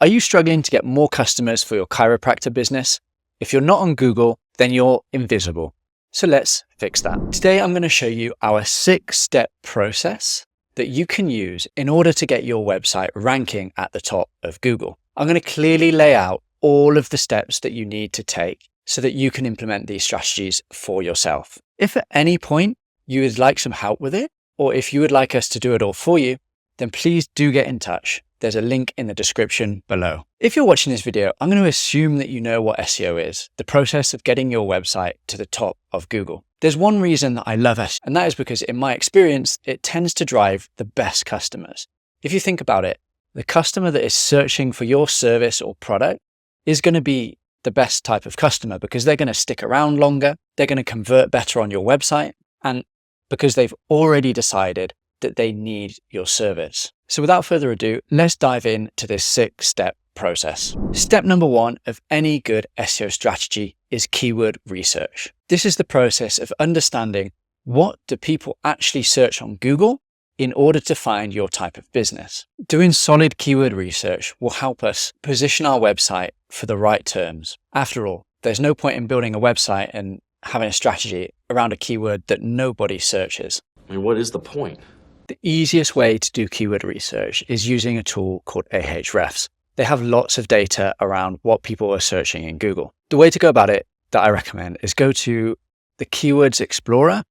Are you struggling to get more customers for your chiropractor business? If you're not on Google, then you're invisible. So let's fix that. Today, I'm going to show you our 6-step process that you can use in order to get your website ranking at the top of Google. I'm going to clearly lay out all of the steps that you need to take so that you can implement these strategies for yourself. If at any point you would like some help with it, or if you would like us to do it all for you, then please do get in touch. There's a link in the description below. If you're watching this video, I'm going to assume that you know what SEO is, the process of getting your website to the top of Google. There's one reason that I love SEO, and that is because in my experience, it tends to drive the best customers. If you think about it, the customer that is searching for your service or product is going to be the best type of customer because they're going to stick around longer, they're going to convert better on your website, and because they've already decided that they need your service. So without further ado, let's dive into this 6-step process. Step number 1 of any good SEO strategy is keyword research. This is the process of understanding what do people actually search on Google in order to find your type of business. Doing solid keyword research will help us position our website for the right terms. After all, there's no point in building a website and having a strategy around a keyword that nobody searches. I mean, what is the point? The easiest way to do keyword research is using a tool called Ahrefs. They have lots of data around what people are searching in Google. The way to go about it that I recommend is go to the Keywords Explorer,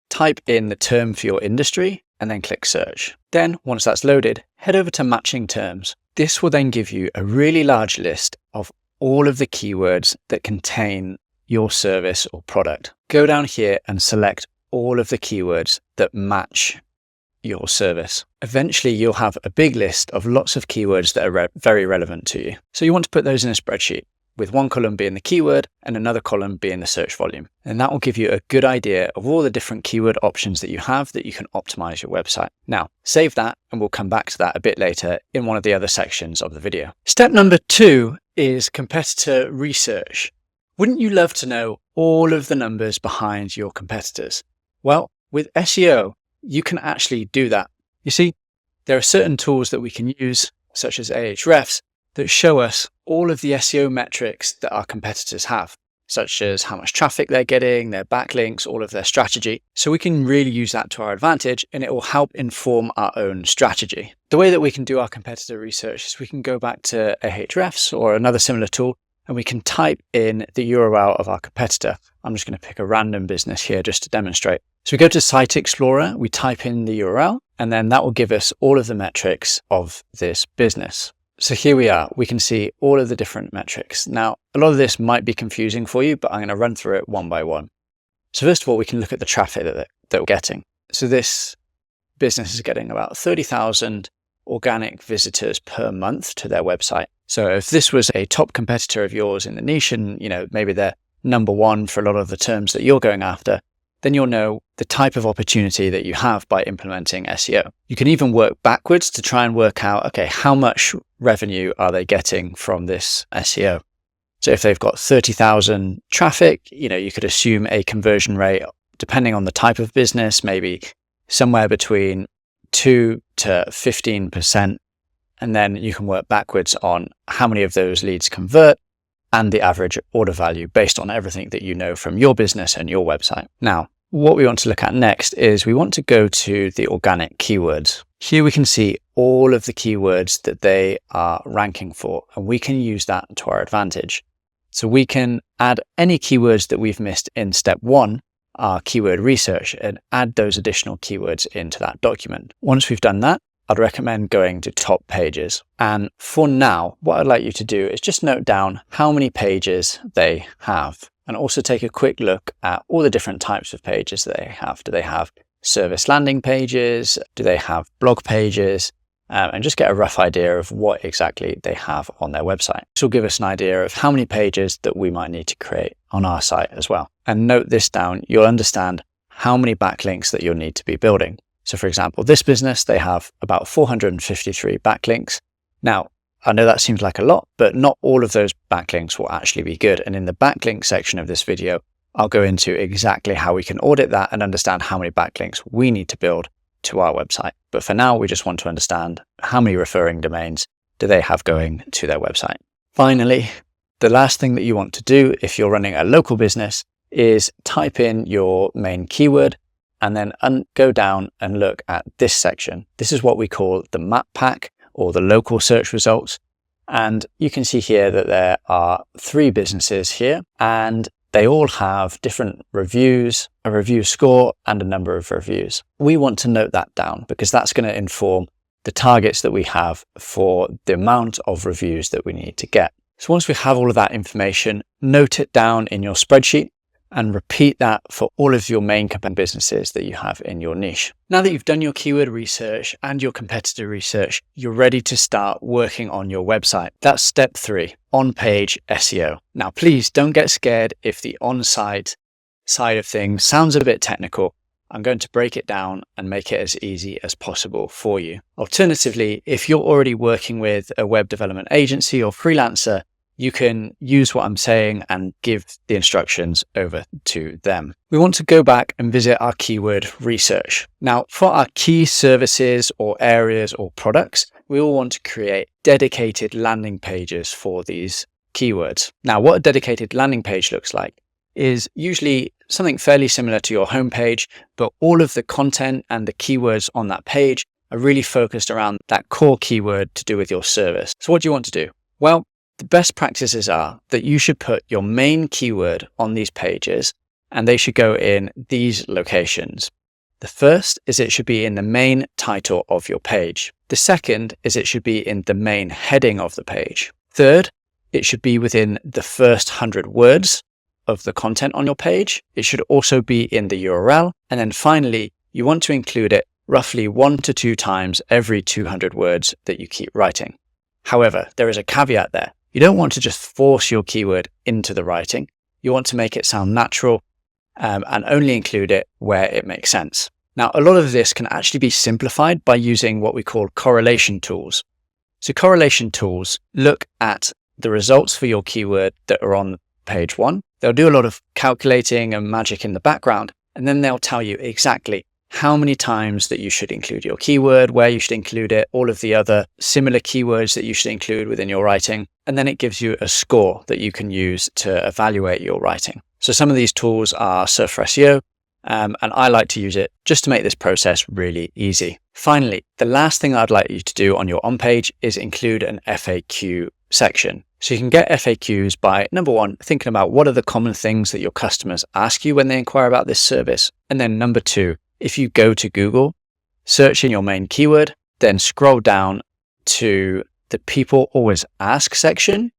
type in the term for your industry, and then click search. Then once that's loaded, head over to matching terms. This will then give you a really large list of all of the keywords that contain your service or product. Go down here and select all of the keywords that match your service. Eventually, you'll have a big list of lots of keywords that are very relevant to you. So you want to put those in a spreadsheet, with one column being the keyword and another column being the search volume. And that will give you a good idea of all the different keyword options that you have that you can optimize your website. Now, save that and we'll come back to that a bit later in one of the other sections of the video. Step number 2 is competitor research. Wouldn't you love to know all of the numbers behind your competitors? Well, with SEO, you can actually do that. You see, there are certain tools that we can use, such as Ahrefs, that show us all of the SEO metrics that our competitors have, such as how much traffic they're getting, their backlinks, all of their strategy. So we can really use that to our advantage, and it will help inform our own strategy. The way that we can do our competitor research is we can go back to Ahrefs or another similar tool, and we can type in the URL of our competitor. I'm just going to pick a random business here just to demonstrate. So we go to Site Explorer, we type in the URL, and then that will give us all of the metrics of this business. So here we are, we can see all of the different metrics. Now, a lot of this might be confusing for you, but I'm going to run through it one by one. So first of all, we can look at the traffic that we're getting. So this business is getting about 30,000 organic visitors per month to their website. So if this was a top competitor of yours in the niche and, maybe they're number 1 for a lot of the terms that you're going after, then you'll know the type of opportunity that you have by implementing SEO. You can even work backwards to try and work out, okay, how much revenue are they getting from this SEO? So if they've got 30,000 traffic, you could assume a conversion rate, depending on the type of business, maybe somewhere between 2 to 15%. And then you can work backwards on how many of those leads convert and the average order value based on everything that you know from your business and your website. Now, what we want to look at next is we want to go to the organic keywords. Here we can see all of the keywords that they are ranking for, and we can use that to our advantage. So we can add any keywords that we've missed in step 1, our keyword research, and add those additional keywords into that document. Once we've done that, I'd recommend going to top pages. And for now, what I'd like you to do is just note down how many pages they have, and also take a quick look at all the different types of pages that they have. Do they have service landing pages? Do they have blog pages? And just get a rough idea of what exactly they have on their website. This will give us an idea of how many pages that we might need to create on our site as well. And note this down, you'll understand how many backlinks that you'll need to be building. So for example, this business, they have about 453 backlinks. Now, I know that seems like a lot, but not all of those backlinks will actually be good. And in the backlink section of this video, I'll go into exactly how we can audit that and understand how many backlinks we need to build to our website. But for now, we just want to understand how many referring domains do they have going to their website. Finally, the last thing that you want to do if you're running a local business is type in your main keyword and then go down and look at this section. This is what we call the map pack or the local search results. And you can see here that there are 3 businesses here and they all have different reviews, a review score and a number of reviews. We want to note that down because that's going to inform the targets that we have for the amount of reviews that we need to get. So once we have all of that information, note it down in your spreadsheet and repeat that for all of your main businesses that you have in your niche. Now that you've done your keyword research and your competitor research, you're ready to start working on your website. That's step 3, on-page SEO. Now, please don't get scared if the on-site side of things sounds a bit technical. I'm going to break it down and make it as easy as possible for you. Alternatively, if you're already working with a web development agency or freelancer, you can use what I'm saying and give the instructions over to them. We want to go back and visit our keyword research. Now, for our key services or areas or products, we all want to create dedicated landing pages for these keywords. Now, what a dedicated landing page looks like is usually something fairly similar to your homepage, but all of the content and the keywords on that page are really focused around that core keyword to do with your service. So what do you want to do? Well, the best practices are that you should put your main keyword on these pages and they should go in these locations. The first is it should be in the main title of your page. The second is it should be in the main heading of the page. Third, it should be within the first 100 words of the content on your page. It should also be in the URL. And then finally, you want to include it roughly 1 to 2 times every 200 words that you keep writing. However, there is a caveat there. You don't want to just force your keyword into the writing. You want to make it sound natural and only include it where it makes sense. Now, a lot of this can actually be simplified by using what we call correlation tools. So correlation tools look at the results for your keyword that are on page 1. They'll do a lot of calculating and magic in the background, and then they'll tell you exactly how many times that you should include your keyword, where you should include it, all of the other similar keywords that you should include within your writing. And then it gives you a score that you can use to evaluate your writing. So some of these tools are Surf for SEO, and I like to use it just to make this process really easy. Finally, the last thing I'd like you to do on your on-page is include an FAQ section. So you can get FAQs by, number 1, thinking about what are the common things that your customers ask you when they inquire about this service. And then number 2, if you go to Google, search in your main keyword, then scroll down to the people always ask section.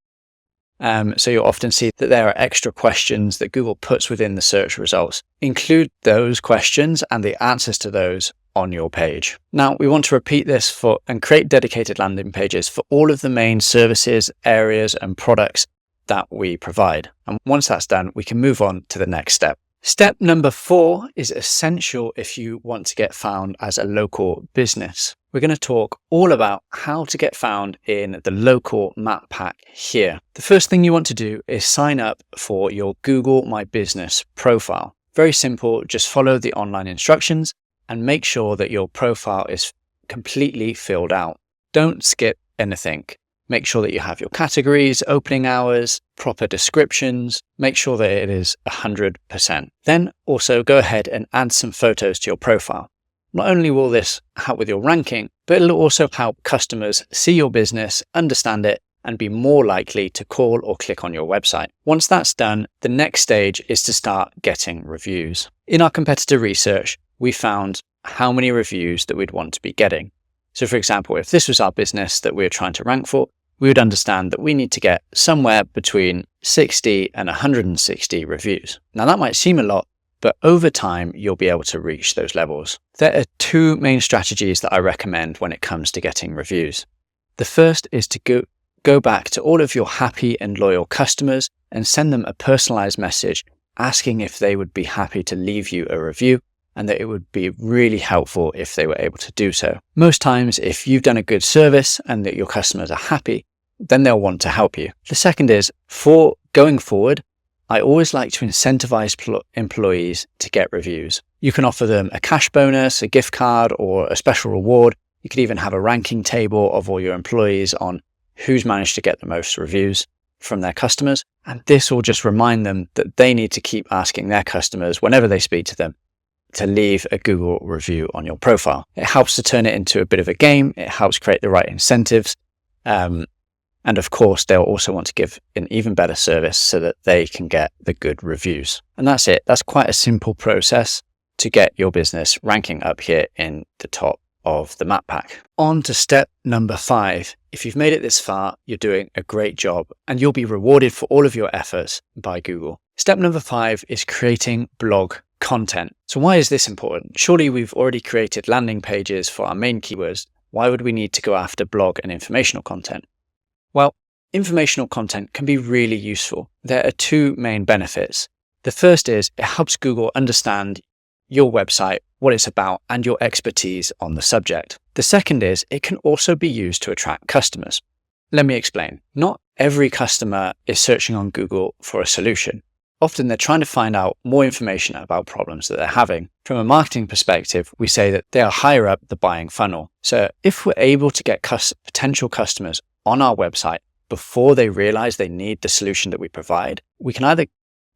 So you'll often see that there are extra questions that Google puts within the search results. Include those questions and the answers to those on your page. Now, we want to repeat this and create dedicated landing pages for all of the main services, areas, and products that we provide. And once that's done, we can move on to the next step. Step number 4 is essential if you want to get found as a local business. We're going to talk all about how to get found in the local map pack here. The first thing you want to do is sign up for your Google My Business profile. Very simple, just follow the online instructions and make sure that your profile is completely filled out. Don't skip anything. Make sure that you have your categories, opening hours, proper descriptions. Make sure that it is 100%. Then also go ahead and add some photos to your profile. Not only will this help with your ranking, but it'll also help customers see your business, understand it, and be more likely to call or click on your website. Once that's done, the next stage is to start getting reviews. In our competitor research, we found how many reviews that we'd want to be getting. So for example, if this was our business that we were trying to rank for, we would understand that we need to get somewhere between 60 and 160 reviews. Now that might seem a lot, but over time, you'll be able to reach those levels. There are 2 main strategies that I recommend when it comes to getting reviews. The first is to go back to all of your happy and loyal customers and send them a personalized message asking if they would be happy to leave you a review, and that it would be really helpful if they were able to do so. Most times, if you've done a good service and that your customers are happy, then they'll want to help you. The second is, for going forward, I always like to incentivize employees to get reviews. You can offer them a cash bonus, a gift card, or a special reward. You could even have a ranking table of all your employees on who's managed to get the most reviews from their customers. And this will just remind them that they need to keep asking their customers whenever they speak to them to leave a Google review on your profile. It helps to turn it into a bit of a game. It helps create the right incentives. And of course, they'll also want to give an even better service so that they can get the good reviews. And that's it. That's quite a simple process to get your business ranking up here in the top of the map pack. On to step number 5. If you've made it this far, you're doing a great job and you'll be rewarded for all of your efforts by Google. Step number 5 is creating blog content. So why is this important? Surely we've already created landing pages for our main keywords. Why would we need to go after blog and informational content? Well, informational content can be really useful. There are 2 main benefits. The first is it helps Google understand your website, what it's about, and your expertise on the subject. The second is it can also be used to attract customers. Let me explain. Not every customer is searching on Google for a solution. Often they're trying to find out more information about problems that they're having. From a marketing perspective, we say that they are higher up the buying funnel. So if we're able to get potential customers on our website before they realize they need the solution that we provide, we can either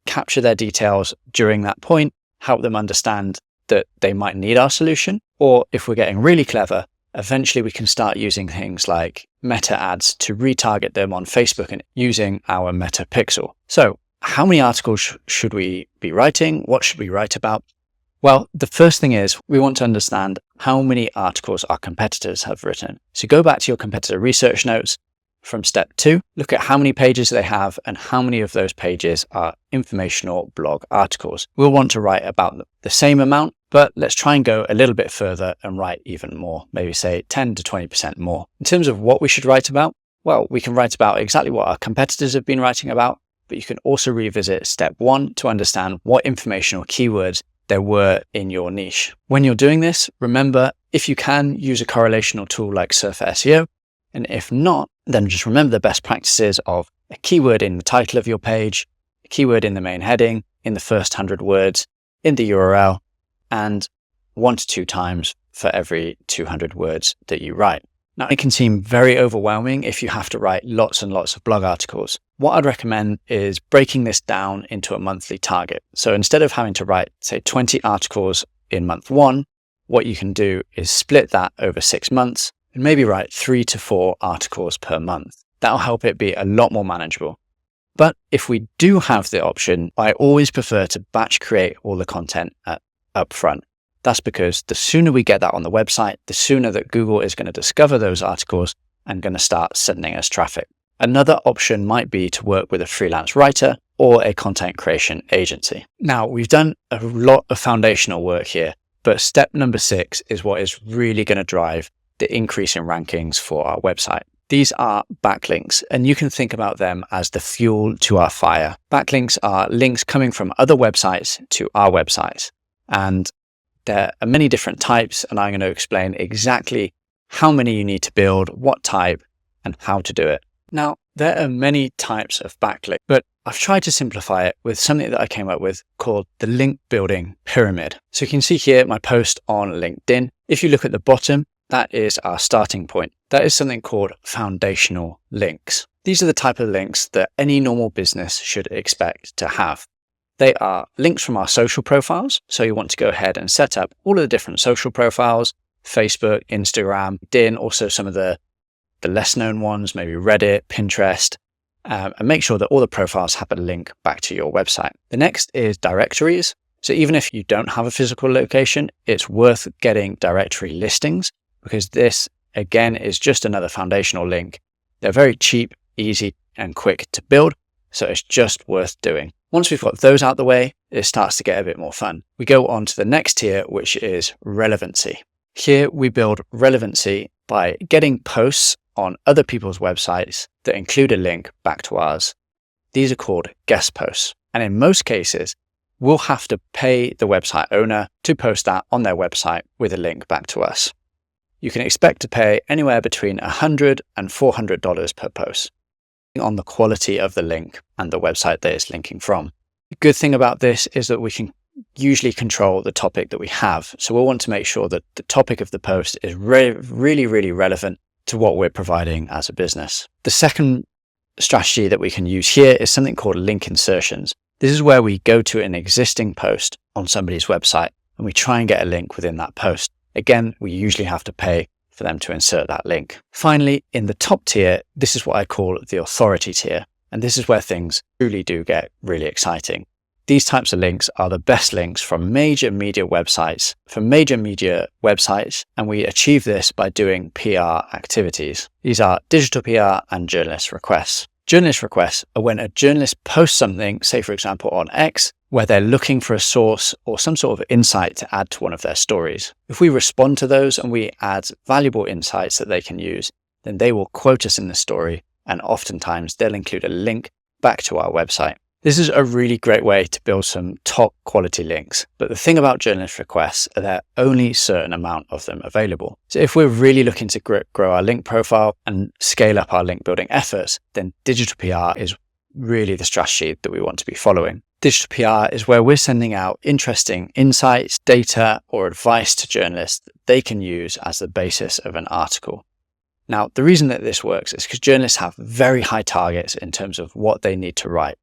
capture their details during that point, help them understand that they might need our solution, or if we're getting really clever, eventually we can start using things like meta ads to retarget them on Facebook and using our meta pixel. So how many articles should we be writing? What should we write about? Well, the first thing is we want to understand how many articles our competitors have written. So go back to your competitor research notes from step 2, look at how many pages they have and how many of those pages are informational blog articles. We'll want to write about the same amount, but let's try and go a little bit further and write even more, maybe say 10 to 20% more. In terms of what we should write about, well, we can write about exactly what our competitors have been writing about, but you can also revisit step 1 to understand what informational keywords there were in your niche. When you're doing this, remember, if you can, use a correlational tool like Surfer SEO, and if not, then just remember the best practices of a keyword in the title of your page, a keyword in the main heading, in the first 100 words, in the URL, and 1 to 2 times for every 200 words that you write. Now, it can seem very overwhelming if you have to write lots and lots of blog articles. What I'd recommend is breaking this down into a monthly target. So instead of having to write, say, 20 articles in month 1, what you can do is split that over 6 months and maybe write 3 to 4 articles per month. That'll help it be a lot more manageable. But if we do have the option, I always prefer to batch create all the content up front. That's because the sooner we get that on the website, the sooner that Google is going to discover those articles and going to start sending us traffic. Another option might be to work with a freelance writer or a content creation agency. Now, we've done a lot of foundational work here, but step number 6 is what is really going to drive the increase in rankings for our website. These are backlinks, and you can think about them as the fuel to our fire. Backlinks are links coming from other websites to our websites, and there are many different types, and I'm going to explain exactly how many you need to build, what type, and how to do it. Now, there are many types of backlink, but I've tried to simplify it with something that I came up with called the link building pyramid. So you can see here my post on LinkedIn. If you look at the bottom, that is our starting point. That is something called foundational links. These are the type of links that any normal business should expect to have. They are links from our social profiles. So you want to go ahead and set up all of the different social profiles, Facebook, Instagram, LinkedIn, also some of the less known ones, maybe Reddit, Pinterest, and make sure that all the profiles have a link back to your website. The next is directories. So even if you don't have a physical location, it's worth getting directory listings, because this, again, is just another foundational link. They're very cheap, easy, and quick to build, so it's just worth doing. Once we've got those out the way, it starts to get a bit more fun. We go on to the next tier, which is relevancy. Here we build relevancy by getting posts on other people's websites that include a link back to ours. These are called guest posts. And in most cases, we'll have to pay the website owner to post that on their website with a link back to us. You can expect to pay anywhere between $100 and $400 per post on the quality of the link and the website that it's linking from. The good thing about this is that we can usually control the topic that we have. So we'll want to make sure that the topic of the post is really relevant to what we're providing as a business. The second strategy that we can use here is something called link insertions. This is where we go to an existing post on somebody's website and we try and get a link within that post. Again, we usually have to pay for them to insert that link. Finally, in the top tier, this is what I call the authority tier. And this is where things truly do get really exciting. These types of links are the best links from major media websites, and we achieve this by doing PR activities. These are digital PR and journalist requests. Journalist requests are when a journalist posts something, say for example on X, where they're looking for a source or some sort of insight to add to one of their stories. If we respond to those and we add valuable insights that they can use, then they will quote us in the story, and oftentimes they'll include a link back to our website. This is a really great way to build some top quality links. But the thing about journalist requests are there are only a certain amount of them available. So if we're really looking to grow our link profile and scale up our link building efforts, then digital PR is really the strategy that we want to be following. Digital PR is where we're sending out interesting insights, data, or advice to journalists that they can use as the basis of an article. Now, the reason that this works is because journalists have very high targets in terms of what they need to write.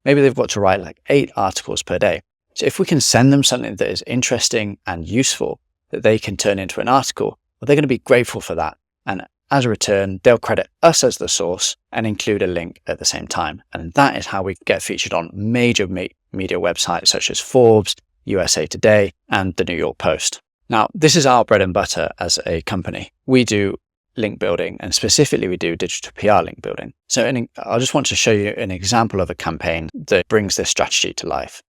Maybe they've got to write like 8 articles per day. So if we can send them something that is interesting and useful that they can turn into an article, well, they're going to be grateful for that. And as a return, they'll credit us as the source and include a link at the same time. And that is how we get featured on major media websites such as Forbes, USA Today, and the New York Post. Now, this is our bread and butter as a company. We do link building, and specifically we do digital PR link building. So I just want to show you an example of a campaign that brings this strategy to life.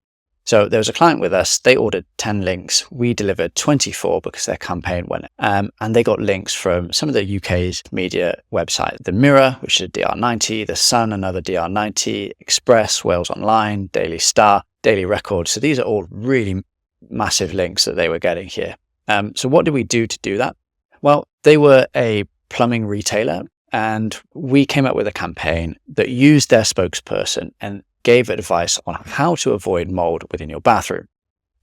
So there was a client with us, they ordered 10 links. We delivered 24 because their campaign went, and they got links from some of the UK's media websites, The Mirror, which is a DR90, The Sun, another DR90, Express, Wales Online, Daily Star, Daily Record. So these are all really massive links that they were getting here. So what did we do to do that? Well, they were a plumbing retailer, and we came up with a campaign that used their spokesperson and gave advice on how to avoid mold within your bathroom.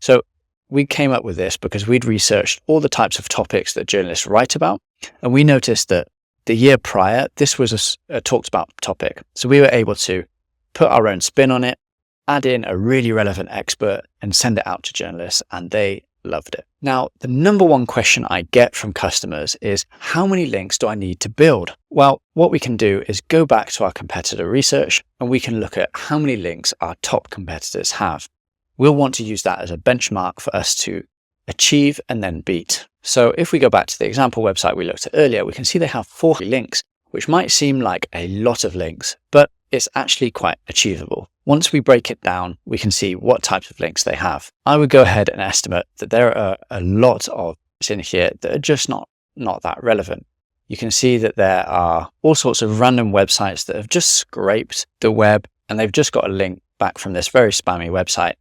So we came up with this because we'd researched all the types of topics that journalists write about, and we noticed that the year prior, this was a talked about topic. So we were able to put our own spin on it, add in a really relevant expert, and send it out to journalists, and they loved it. Now, the number one question I get from customers is, how many links do I need to build? Well, what we can do is go back to our competitor research and we can look at how many links our top competitors have. We'll want to use that as a benchmark for us to achieve and then beat. So if we go back to the example website we looked at earlier, we can see they have 40 links, which might seem like a lot of links, but it's actually quite achievable. Once we break it down, we can see what types of links they have. I would go ahead and estimate that there are a lot of links in here that are just not that relevant. You can see that there are all sorts of random websites that have just scraped the web and they've just got a link back from this very spammy website.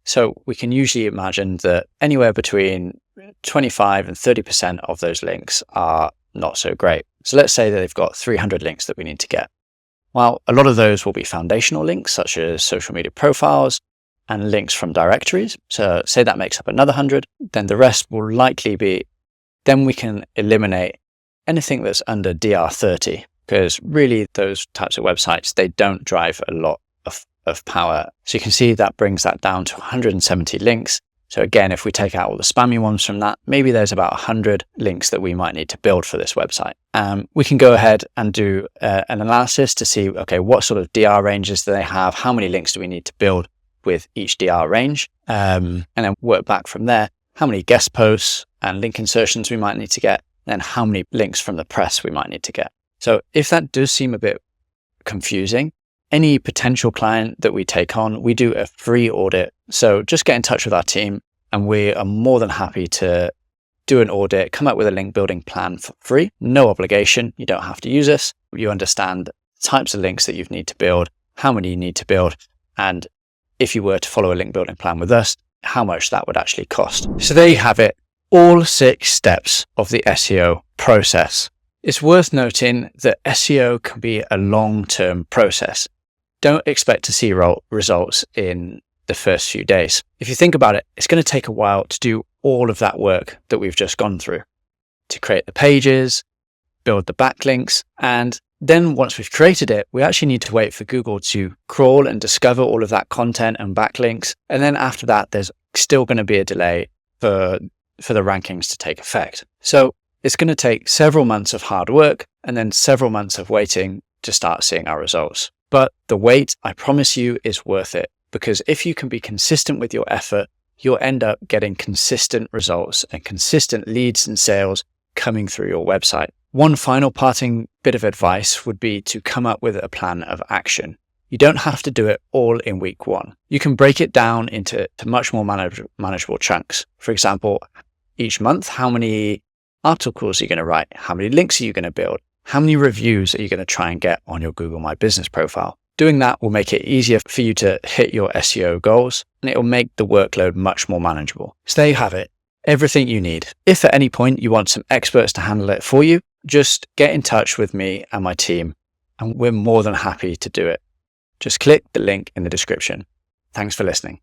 So we can usually imagine that anywhere between 25 and 30% of those links are not so great. So let's say that they've got 300 links that we need to get. Well, a lot of those will be foundational links, such as social media profiles and links from directories. So say that makes up another 100, then the rest will likely be, then we can eliminate anything that's under DR30, because really those types of websites, they don't drive a lot of power. So you can see that brings that down to 170 links. So again, if we take out all the spammy ones from that, maybe there's about 100 links that we might need to build for this website. We can go ahead and do an analysis to see, okay, what sort of DR ranges do they have? How many links do we need to build with each DR range? And then work back from there, how many guest posts and link insertions we might need to get, and how many links from the press we might need to get. So if that does seem a bit confusing, any potential client that we take on, we do a free audit. So just get in touch with our team and we are more than happy to do an audit, come up with a link building plan for free, no obligation. You don't have to use us. You understand the types of links that you need to build, how many you need to build, and if you were to follow a link building plan with us, how much that would actually cost. So there you have it, all 6 steps of the SEO process. It's worth noting that SEO can be a long-term process. Don't expect to see results in the first few days. If you think about it, it's going to take a while to do all of that work that we've just gone through, to create the pages, build the backlinks. And then once we've created it, we actually need to wait for Google to crawl and discover all of that content and backlinks. And then after that, there's still going to be a delay for the rankings to take effect. So it's going to take several months of hard work and then several months of waiting to start seeing our results. But the wait, I promise you, is worth it, because if you can be consistent with your effort, you'll end up getting consistent results and consistent leads and sales coming through your website. One final parting bit of advice would be to come up with a plan of action. You don't have to do it all in week one. You can break it down into much more manageable chunks. For example, each month, how many articles are you going to write? How many links are you going to build? How many reviews are you going to try and get on your Google My Business profile? Doing that will make it easier for you to hit your SEO goals, and it will make the workload much more manageable. So there you have it, everything you need. If at any point you want some experts to handle it for you, just get in touch with me and my team, and we're more than happy to do it. Just click the link in the description. Thanks for listening.